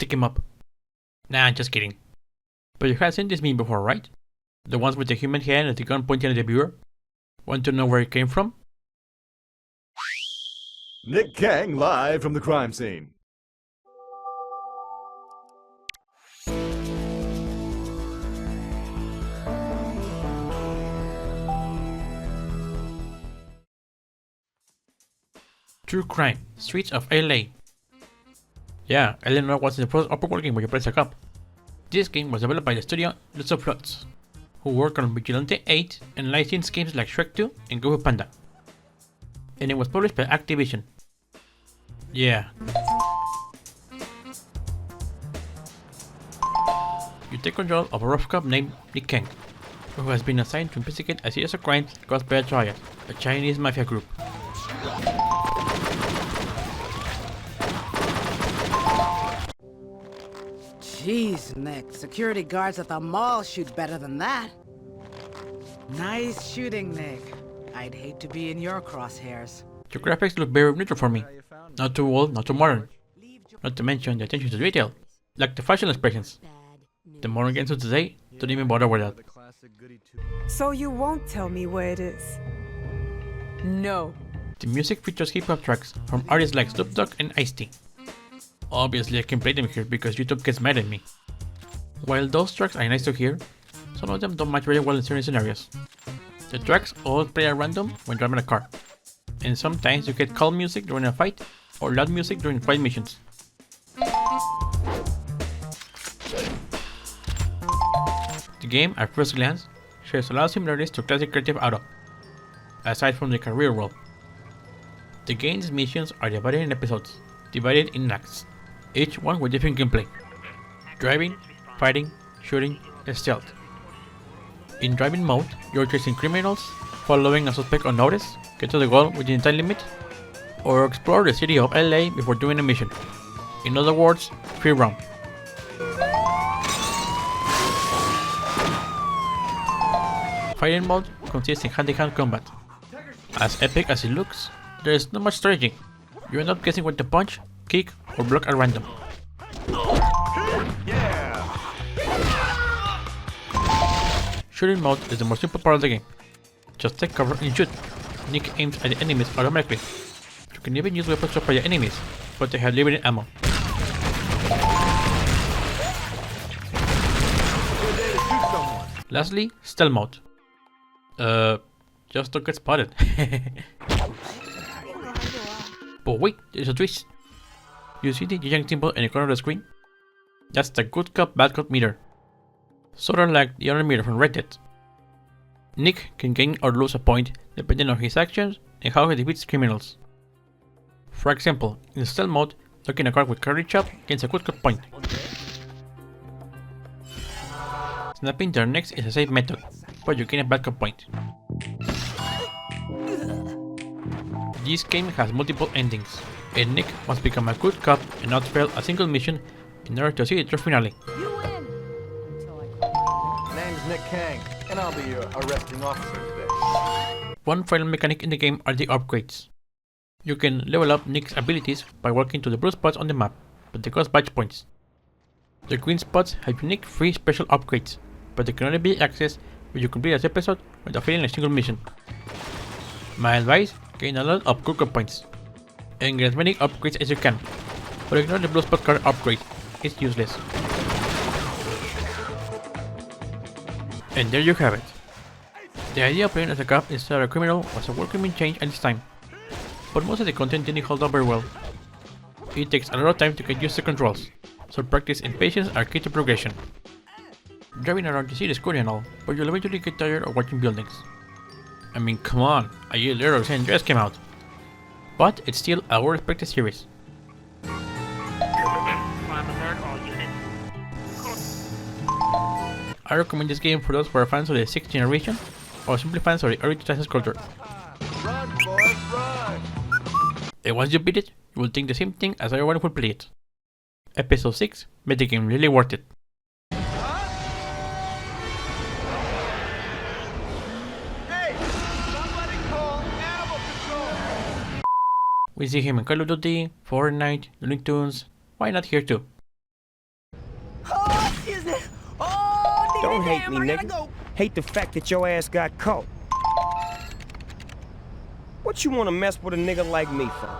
stick him up. Nah, just kidding. But you have seen this meme before, right? The ones with the human hand and the gun pointing at the viewer? Want to know where it came from? Nick Kang live from the crime scene. True Crime, Streets of LA. Yeah, Eleanor was the first open world game where you press a cop. This game was developed by the studio Lots of Plots, who worked on Vigilante 8 and licensed games like Shrek 2 and Kung Fu Panda. And it was published by Activision. Yeah. You take control of a rough cop named Nick Kang, who has been assigned to investigate a series of crimes caused by a triad, a Chinese mafia group. Jeez, Nick. Security guards at the mall shoot better than that. Nice shooting, Nick. I'd hate to be in your crosshairs. Your graphics look very neutral for me. Not too old, not too modern. Not to mention the attention to detail, like the facial expressions. The modern games of today don't even bother with that. So you won't tell me where it is? No. The music features hip-hop tracks from artists like Snoop Dogg and Ice-T. Obviously I can play them here because YouTube gets mad at me. While those tracks are nice to hear, some of them don't match very well in certain scenarios. The tracks all play at random when driving a car, and sometimes you get calm music during a fight or loud music during quiet missions. The game, at first glance, shares a lot of similarities to classic Grand Theft Auto, aside from the career world. The game's missions are divided in episodes, divided in acts, each one with different gameplay. Driving, fighting, shooting, and stealth. In driving mode, you're chasing criminals, following a suspect unnoticed, get to the goal within the time limit, or explore the city of LA before doing a mission. In other words, free roam. Fighting mode consists in hand-to-hand combat. As epic as it looks, there is not much strategy. You end up guessing when to punch, kick, or block at random. Shooting mode is the most simple part of the game. Just take cover and shoot. Nick aims at the enemies automatically. You can even use weapons dropped by the enemies, but they have limited ammo. Lastly, stealth mode. Just don't get spotted. But wait, there's a twist. You see the giant symbol in the corner of the screen? That's the good cop bad cop meter. Sorta like the other meter from Red Dead. Nick can gain or lose a point depending on his actions and how he defeats criminals. For example, in stealth mode, locking a car with carry chop gains a good cop point. Snapping their necks is a safe method, but you gain a bad cop point. This game has multiple endings, and Nick must become a good cop and not fail a single mission in order to see the true finale. Name's Nick Kang, and I'll be your arresting officer today. One final mechanic in the game are the upgrades. You can level up Nick's abilities by walking to the blue spots on the map, but they cost badge points. The green spots have unique free special upgrades, but they can only be accessed when you complete this episode without failing a single mission. My advice: gain a lot of good cop points, and get as many upgrades as you can, but ignore the blue spot card upgrade, it's useless. And there you have it. The idea of playing as a cop instead of a criminal was a welcoming change at this time, but most of the content didn't hold up very well. It takes a lot of time to get used to controls, so practice and patience are key to progression. Driving around the city is cool and all, but you'll eventually get tired of watching buildings. I mean, come on, a year later San Andreas came out. But it's still a well-respected series. I recommend this game for those who are fans of the 6th generation, or simply fans of the early 2000s culture. Run, boys, run! And once you beat it, you will think the same thing as everyone who played it. Episode 6 made the game really worth it. We see him in Call of Duty, Fortnite, Looney Tunes, why not here too? Is it? Oh, Don't hate me, I gotta nigga. go. Hate the fact that your ass got caught. What you wanna mess with a nigga like me for?